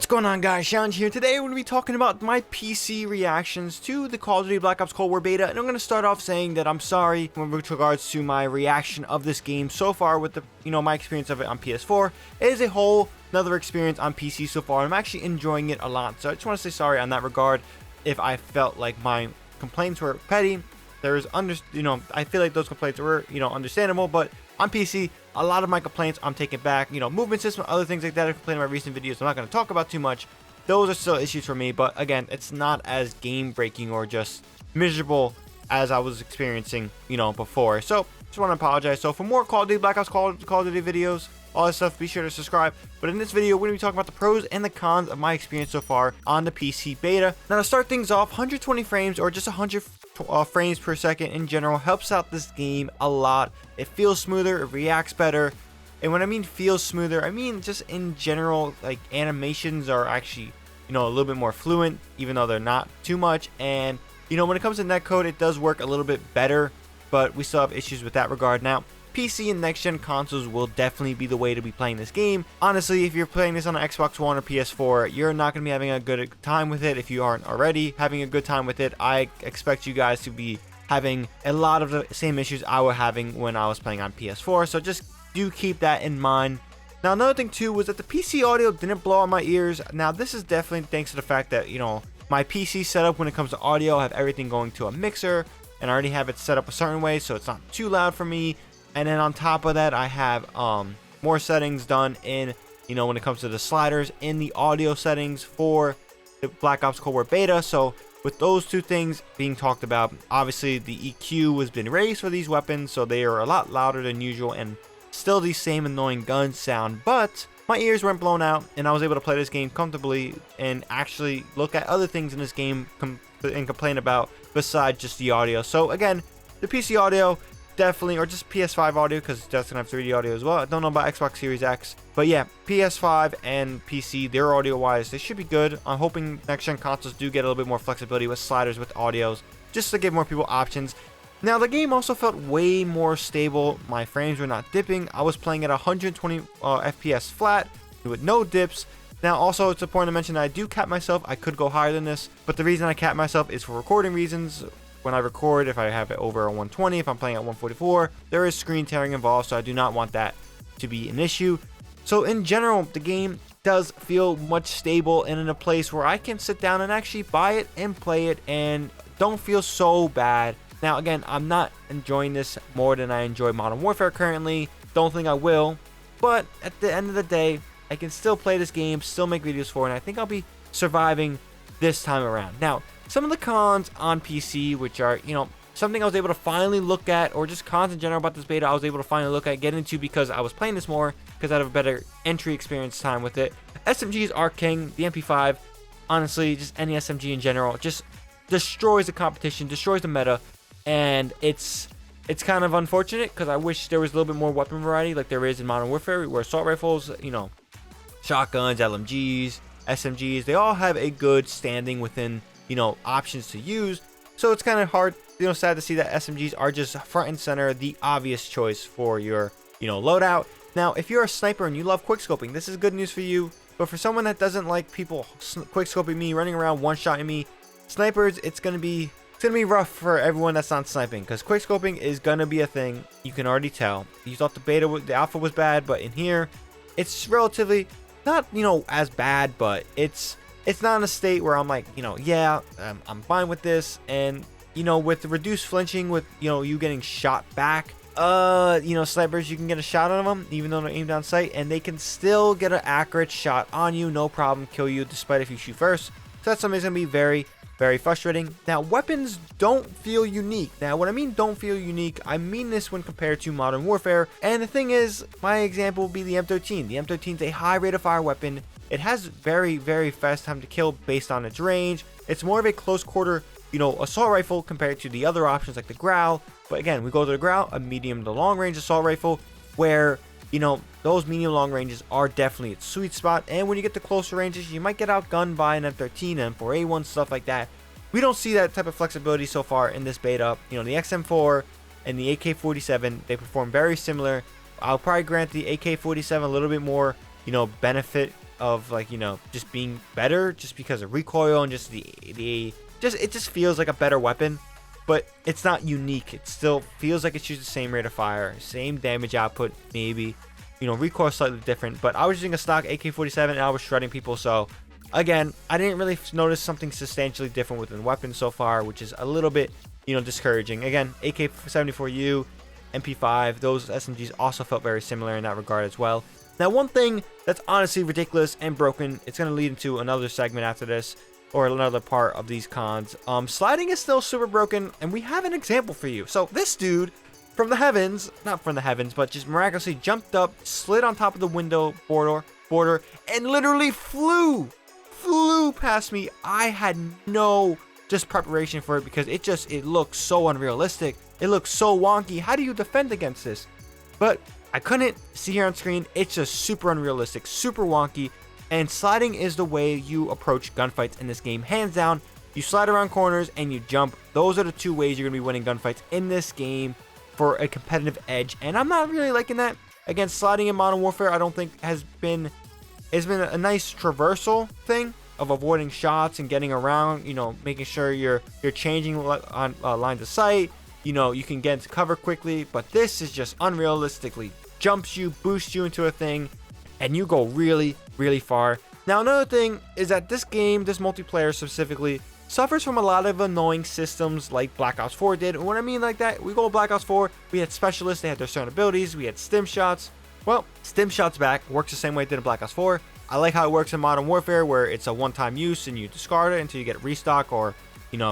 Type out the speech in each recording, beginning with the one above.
What's going on, guys? ShadowNinja here. Today we're going to be talking about my PC reactions to the Call of Duty Black Ops Cold War beta, and I'm going to start off saying that I'm sorry with regards to my reaction of this game so far with the, my experience of it on PS4. It is a whole another experience on PC so far, and I'm actually enjoying it a lot. So I just want to say sorry on that regard if I felt like my complaints were petty. I feel like those complaints were, understandable, but on PC, a lot of my complaints I'm taking back. Movement system, other things like that I complained in my recent videos. I'm not going to talk about too much. Those are still issues for me, but again, it's not as game-breaking or just miserable as I was experiencing, before. So, just want to apologize. So, for more Call of Duty Black Ops Call of Duty videos, all that stuff, be sure to subscribe. But in this video, we're going to be talking about the pros and the cons of my experience so far on the PC beta. Now, to start things off, 120 frames or just 100 frames per second in general helps out this game a lot. It feels smoother, it reacts better. And when I mean feels smoother, I mean just in general, like animations are actually, a little bit more fluent, even though they're not too much. And, when it comes to netcode, it does work a little bit better, but we still have issues with that regard. Now, PC and next-gen consoles will definitely be the way to be playing this game. Honestly, if you're playing this on an Xbox One or PS4, you're not going to be having a good time with it. If you aren't already having a good time with it, I expect you guys to be having a lot of the same issues I was having when I was playing on PS4, so just do keep that in mind. Now, another thing too was that the PC audio didn't blow out my ears. Now, this is definitely thanks to the fact that, my PC setup when it comes to audio, I have everything going to a mixer, and I already have it set up a certain way, so it's not too loud for me. And then on top of that, I have more settings done in, when it comes to the sliders in the audio settings for the Black Ops Cold War beta. So with those two things being talked about, obviously the EQ has been raised for these weapons, so they are a lot louder than usual and still the same annoying gun sound. But my ears weren't blown out, and I was able to play this game comfortably and actually look at other things in this game and complain about besides just the audio. So again, the PC audio definitely, or just PS5 audio, because it doesn't have 3D audio as well. I don't know about Xbox Series X, but yeah, PS5 and PC, their audio wise, they should be good. I'm hoping next gen consoles do get a little bit more flexibility with sliders, with audios, just to give more people options. Now, the game also felt way more stable. My frames were not dipping. I was playing at 120 FPS flat with no dips. Now, also, it's important to mention that I do cap myself. I could go higher than this, but the reason I cap myself is for recording reasons. When I record, if I have it over a 120, if I'm playing at 144, there is screen tearing involved, so I do not want that to be an issue. So in general, the game does feel much stable and in a place where I can sit down and actually buy it and play it and don't feel so bad. Now again, I'm not enjoying this more than I enjoy Modern Warfare currently. Don't think I will, but at the end of the day, I can still play this game, still make videos for it, and I think I'll be surviving this time around. Now, some of the cons on PC, which are, something I was able to finally look at, or just cons in general about this beta, I was able to finally look at, get into because I was playing this more, because I have a better entry experience time with it. SMGs are king. The MP5, honestly, just any SMG in general, just destroys the competition, destroys the meta, and it's kind of unfortunate, because I wish there was a little bit more weapon variety like there is in Modern Warfare, where assault rifles, shotguns, LMGs, SMGs, they all have a good standing within options to use. So it's kind of hard, sad to see that SMGs are just front and center, the obvious choice for your, loadout. Now, if you're a sniper and you love quickscoping, this is good news for you. But for someone that doesn't like people quickscoping me, running around, one-shotting me, snipers, it's gonna be rough for everyone that's not sniping, because quickscoping is gonna be a thing. You can already tell. You thought the alpha was bad, but in here, it's relatively not, as bad, but it's not in a state where I'm like, yeah, I'm fine with this. And, with the reduced flinching, with, you getting shot back, snipers, you can get a shot on them, even though they're aimed down sight, and they can still get an accurate shot on you, no problem, kill you, despite if you shoot first. So that's something that's going to be very, very frustrating. Now, weapons don't feel unique. Now, when I mean don't feel unique, I mean this when compared to Modern Warfare. And the thing is, my example will be the M13. The M13 is a high rate of fire weapon. It has very, very fast time to kill based on its range. It's more of a close quarter, assault rifle compared to the other options like the Growl. But again, we go to the Growl, a medium to long range assault rifle, where, those medium long ranges are definitely its sweet spot. And when you get to closer ranges, you might get outgunned by an M13, M4A1, stuff like that. We don't see that type of flexibility so far in this beta. The XM4 and the AK-47, they perform very similar. I'll probably grant the AK-47 a little bit more, benefit of like, just being better just because of recoil and just it just feels like a better weapon, but it's not unique. It still feels like it shoots the same rate of fire, same damage output, maybe, recoil slightly different. But I was using a stock AK-47 and I was shredding people, so again, I didn't really notice something substantially different within the weapon so far, which is a little bit, discouraging. Again, AK-74U, MP5, those SMGs also felt very similar in that regard as well. Now, one thing that's honestly ridiculous and broken, it's going to lead into another segment after this, or another part of these cons. Sliding is still super broken, and we have an example for you. So this dude from the heavens, not from the heavens, but just miraculously jumped up, slid on top of the window border, and literally flew past me. I had no just preparation for it because it looks so unrealistic. It looks so wonky. How do you defend against this? But I couldn't see here on screen. It's just super unrealistic, super wonky. And sliding is the way you approach gunfights in this game, hands down. You slide around corners and you jump. Those are the two ways you're going to be winning gunfights in this game for a competitive edge. And I'm not really liking that. Again, sliding in Modern Warfare, I don't think has been a nice traversal thing of avoiding shots and getting around, making sure you're changing on lines of sight. You can get into cover quickly, but this is just unrealistically jumps you, boosts you into a thing, and you go really, really far. Now, another thing is that this game, this multiplayer specifically, suffers from a lot of annoying systems like Black Ops 4 did. And what I mean like that, we go to Black Ops 4, we had specialists, they had their certain abilities, we had stim shots. Well, stim shots back, works the same way it did in Black Ops 4. I like how it works in Modern Warfare, where it's a one-time use and you discard it until you get restock or,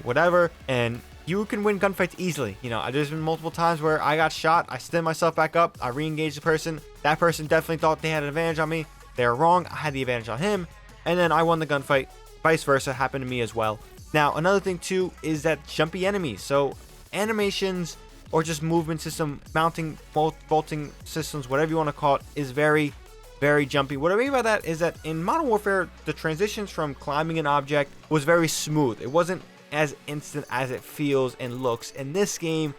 whatever. And you can win gunfights easily. There's been multiple times where I got shot, I stim myself back up, I re-engage the person. That person definitely thought they had an advantage on me. They were wrong, I had the advantage on him. And then I won the gunfight. Vice versa happened to me as well. Now, another thing too is that jumpy enemies. So animations or just movement system, mounting, bolting systems, whatever you want to call it, is very, very jumpy. What I mean by that is that in Modern Warfare, the transitions from climbing an object was very smooth. It wasn't as instant as it feels and looks in this game.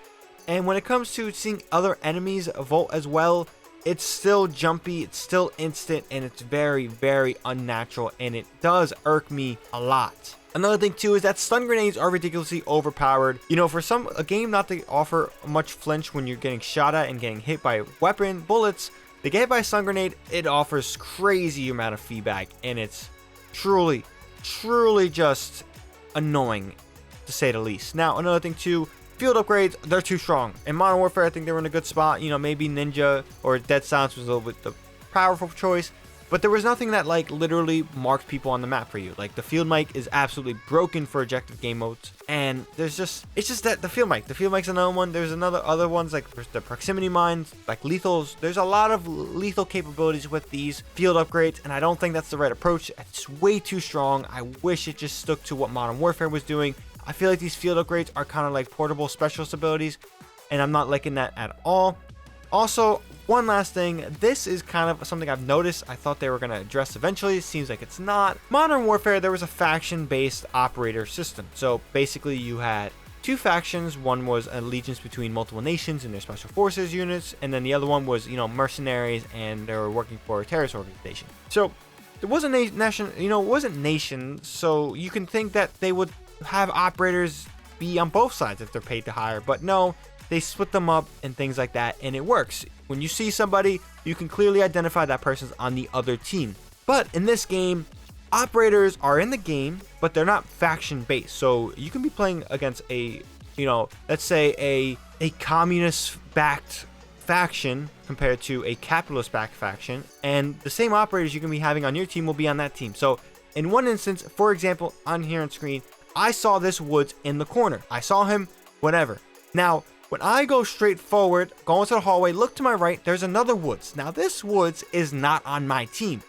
And when it comes to seeing other enemies vault as well, it's still jumpy, it's still instant, and it's very, very unnatural, and it does irk me a lot. Another thing too is that stun grenades are ridiculously overpowered. For a game not to offer much flinch when you're getting shot at and getting hit by weapon bullets, to get hit by a stun grenade, it offers crazy amount of feedback, and it's truly just annoying, to say the least. Now, another thing too, field upgrades, they're too strong. In Modern Warfare, I think they were in a good spot. Maybe Ninja or Dead Silence was a little bit the powerful choice, but there was nothing that like literally marked people on the map for you. Like the field mic is absolutely broken for objective game modes, and it's just that the field mic's another one. There's other ones like the proximity mines, like lethals. There's a lot of lethal capabilities with these field upgrades, and I don't think that's the right approach. It's way too strong. I wish it just stuck to what Modern Warfare was doing. I feel like these field upgrades are kind of like portable specialist abilities, and I'm not liking that at all. Also, one last thing, this is kind of something I've noticed. I thought they were going to address eventually. It seems like it's not. Modern Warfare, there was a faction-based operator system. So basically you had two factions. One was allegiance between multiple nations and their special forces units, and then the other one was, mercenaries, and they were working for a terrorist organization. So there wasn't a nation, it wasn't nation, so you can think that they would have operators be on both sides if they're paid to hire, but no, they split them up and things like that, and it works. When you see somebody, you can clearly identify that person's on the other team. But in this game, operators are in the game, but they're not faction based. So you can be playing against a, let's say a communist backed faction compared to a capitalist backed faction, and the same operators you can be having on your team will be on that team. So in one instance, for example, on here on screen, I saw this Woods in the corner. I saw him, whatever. Now, when I go straight forward, go into the hallway, look to my right, there's another Woods. Now, this Woods is not on my team.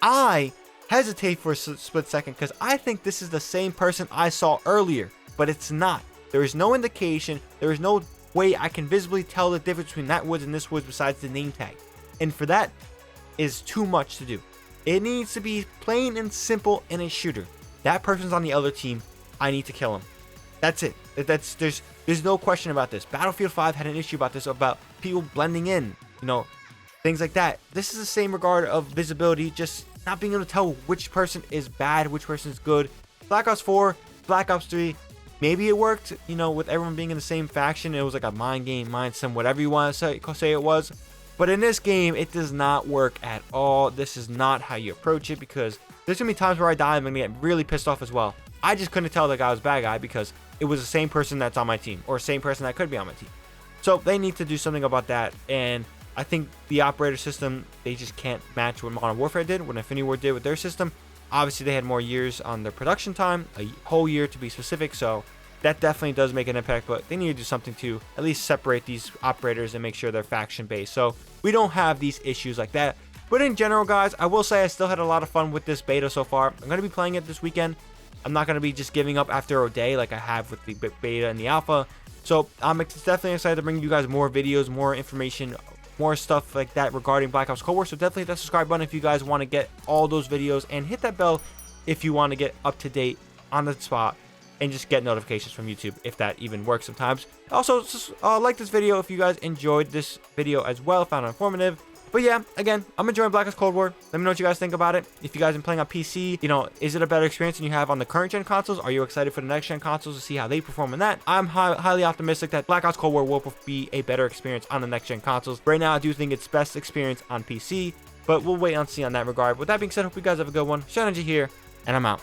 I hesitate for a split second because I think this is the same person I saw earlier, but it's not. There is no indication. There is no way I can visibly tell the difference between that Woods and this Woods besides the name tag. And for that is too much to do. It needs to be plain and simple in a shooter. That person's on the other team. I need to kill him. That's it. There's no question about this. Battlefield 5 had an issue about this, about people blending in, things like that. This is the same regard of visibility, just not being able to tell which person is bad, which person is good. Black Ops 4, Black Ops 3, maybe it worked, you know, with everyone being in the same faction. It was like a mind game, mind sim, whatever you want to say it was. But in this game, it does not work at all. This is not how you approach it, because there's going to be times where I die and I'm going to get really pissed off as well. I just couldn't tell the guy was a bad guy because it was the same person that's on my team, or same person that could be on my team. So they need to do something about that. And I think the operator system, they just can't match what Modern Warfare did, what Infinity Ward did with their system. Obviously, they had more years on their production time, a whole year to be specific. So that definitely does make an impact, but they need to do something to at least separate these operators and make sure they're faction based, so we don't have these issues like that. But in general, guys, I will say I still had a lot of fun with this beta so far. I'm going to be playing it this weekend. I'm not going to be just giving up after a day like I have with the beta and the alpha. So I'm definitely excited to bring you guys more videos, more information, more stuff like that regarding Black Ops Cold War. So definitely hit that subscribe button if you guys want to get all those videos, and hit that bell if you want to get up to date on the spot and just get notifications from YouTube, if that even works sometimes. Also, just like this video if you guys enjoyed this video as well, found it informative. But yeah, again, I'm enjoying Black Ops Cold War. Let me know what you guys think about it. If you guys have been playing on PC, you know, is it a better experience than you have on the current gen consoles? Are you excited for the next gen consoles to see how they perform in that? I'm highly optimistic that Black Ops Cold War will be a better experience on the next gen consoles. Right now, I do think it's best experience on PC, but we'll wait and see on that regard. With that being said, hope you guys have a good one. ShadowNinja here, and I'm out.